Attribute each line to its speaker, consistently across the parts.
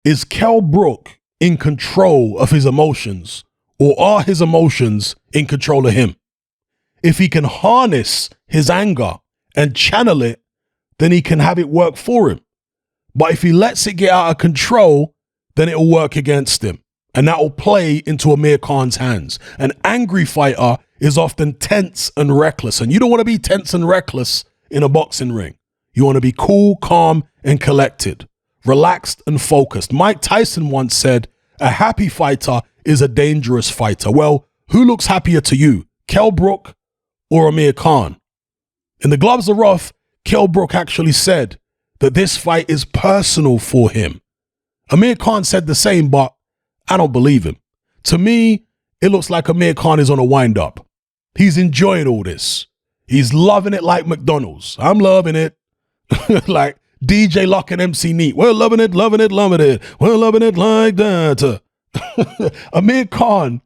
Speaker 1: Is Kell Brook in control of his emotions, or are his emotions in control of him? If he can harness his anger and channel it, then he can have it work for him. But if he lets it get out of control, then it'll work against him. And that will play into Amir Khan's hands. An angry fighter is often tense and reckless. And you don't want to be tense and reckless in a boxing ring. You want to be cool, calm, and collected, relaxed and focused. Mike Tyson once said, a happy fighter is a dangerous fighter. Well, who looks happier to you, Kell Brook or Amir Khan? In the Gloves Are Rough, Kell Brook actually said that this fight is personal for him. Amir Khan said the same, but I don't believe him. To me, it looks like Amir Khan is on a wind-up. He's enjoying all this. He's loving it like McDonald's. I'm loving it. Like DJ Lock and MC Neat. We're loving it, loving it, loving it. We're loving it like that. Amir Khan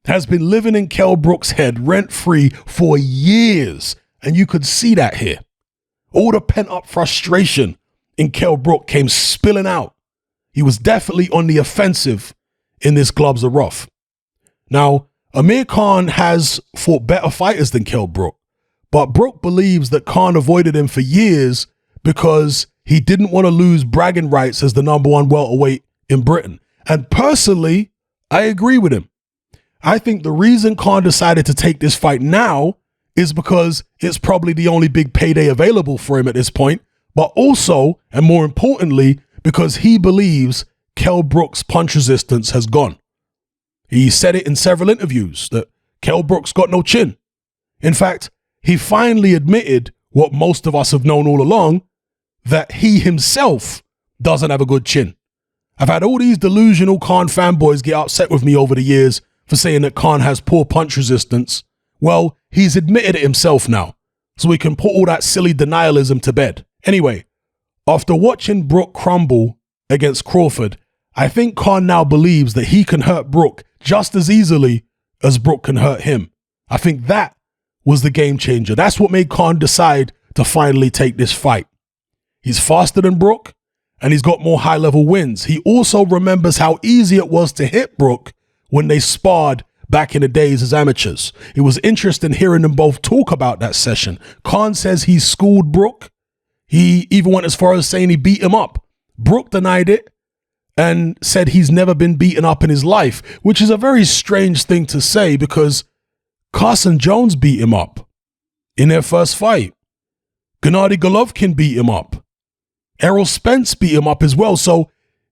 Speaker 1: has been living in Kell Brook's head rent-free for years, and you could see that here. All the pent-up frustration in Kell Brook came spilling out. He was definitely on the offensive in this Gloves Are Rough. Now, Amir Khan has fought better fighters than Kell Brook, but Brook believes that Khan avoided him for years because he didn't want to lose bragging rights as the #1 welterweight in Britain. And personally, I agree with him. I think the reason Khan decided to take this fight now is because it's probably the only big payday available for him at this point, but also, and more importantly, because he believes Kell Brook's punch resistance has gone. He said it in several interviews that Kell Brook's got no chin. In fact, he finally admitted what most of us have known all along, that he himself doesn't have a good chin. I've had all these delusional Khan fanboys get upset with me over the years for saying that Khan has poor punch resistance. Well, he's admitted it himself now, so we can put all that silly denialism to bed. Anyway, after watching Brook crumble against Crawford, I think Khan now believes that he can hurt Brook just as easily as Brook can hurt him. I think that was the game changer. That's what made Khan decide to finally take this fight. He's faster than Brook, and he's got more high-level wins. He also remembers how easy it was to hit Brook when they sparred back in the days as amateurs. It was interesting hearing them both talk about that session. Khan says he schooled Brook. He even went as far as saying he beat him up. Brook denied it and said he's never been beaten up in his life, which is a very strange thing to say because Carson Jones beat him up in their first fight. Gennady Golovkin beat him up. Errol Spence beat him up as well. So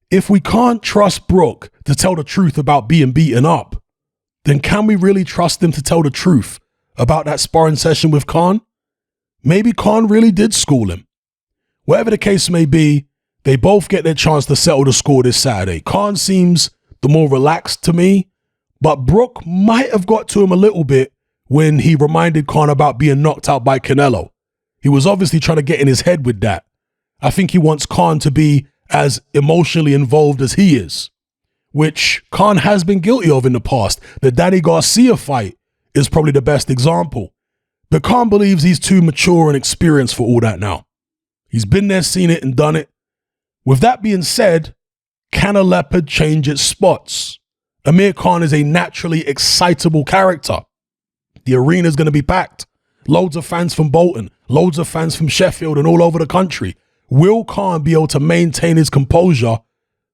Speaker 1: if we can't trust Brook to tell the truth about being beaten up, then can we really trust him to tell the truth about that sparring session with Khan? Maybe Khan really did school him. Whatever the case may be, they both get their chance to settle the score this Saturday. Khan seems the more relaxed to me, but Brook might have got to him a little bit when he reminded Khan about being knocked out by Canelo. He was obviously trying to get in his head with that. I think he wants Khan to be as emotionally involved as he is, which Khan has been guilty of in the past. The Danny Garcia fight is probably the best example. But Khan believes he's too mature and experienced for all that now. He's been there, seen it, and done it. With that being said, can a leopard change its spots? Amir Khan is a naturally excitable character. The arena is going to be packed. Loads of fans from Bolton, loads of fans from Sheffield and all over the country. Will Khan be able to maintain his composure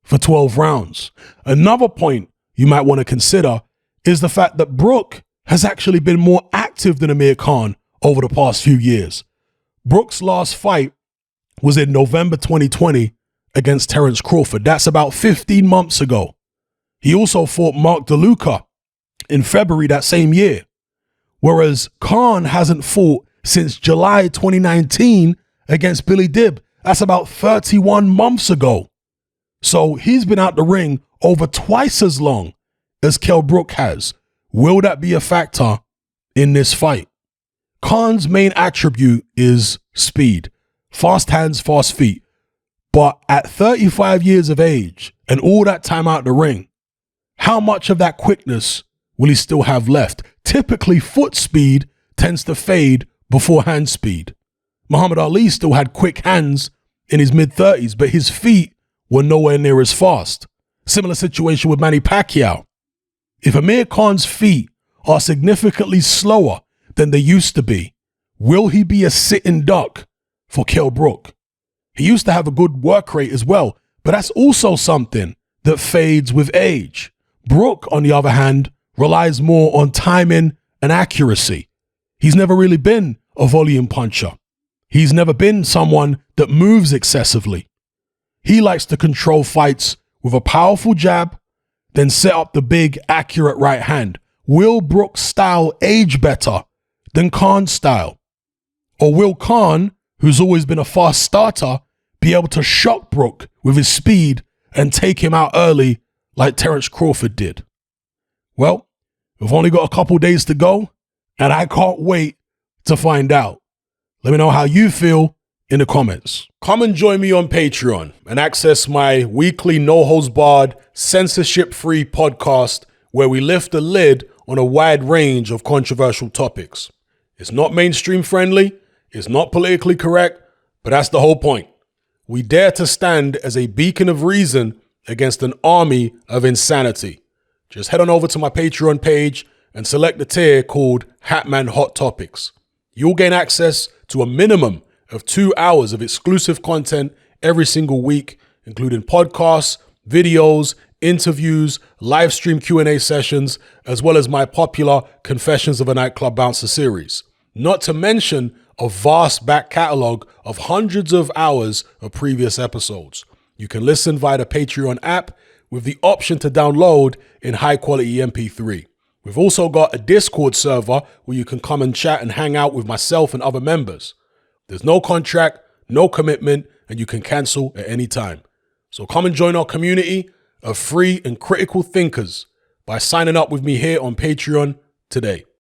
Speaker 1: for 12 rounds? Another point you might want to consider is the fact that Brook has actually been more active than Amir Khan over the past few years. Brook's last fight was in November 2020 against Terence Crawford. That's about 15 months ago. He also fought Mark DeLuca in February that same year, whereas Khan hasn't fought since July 2019 against Billy Dibb. That's about 31 months ago. So he's been out the ring over twice as long as Kell Brook has. Will that be a factor in this fight? Khan's main attribute is speed. Fast hands, fast feet. But at 35 years of age and all that time out the ring, how much of that quickness will he still have left? Typically, foot speed tends to fade before hand speed. Muhammad Ali still had quick hands in his mid-30s, but his feet were nowhere near as fast. Similar situation with Manny Pacquiao. If Amir Khan's feet are significantly slower than they used to be, will he be a sitting duck for Kell Brook? He used to have a good work rate as well, but that's also something that fades with age. Brook, on the other hand, relies more on timing and accuracy. He's never really been a volume puncher. He's never been someone that moves excessively. He likes to control fights with a powerful jab, then set up the big, accurate right hand. Will Brook's style age better than Khan's style? Or will Khan, who's always been a fast starter, be able to shock Brook with his speed and take him out early like Terence Crawford did? Well, we've only got a couple days to go, and I can't wait to find out. Let me know how you feel in the comments. Come and join me on Patreon and access my weekly no-holds-barred, censorship-free podcast where we lift the lid on a wide range of controversial topics. It's not mainstream friendly, it's not politically correct, but that's the whole point. We dare to stand as a beacon of reason against an army of insanity. Just head on over to my Patreon page and select the tier called Hatman Hot Topics. You'll gain access to a minimum of 2 hours of exclusive content every single week, including podcasts, videos, interviews, live stream Q&A sessions, as well as my popular Confessions of a Nightclub Bouncer series. Not to mention a vast back catalog of hundreds of hours of previous episodes. You can listen via the Patreon app with the option to download in high quality MP3. We've also got a Discord server where you can come and chat and hang out with myself and other members. There's no contract, no commitment, and you can cancel at any time. So come and join our community of free and critical thinkers by signing up with me here on Patreon today.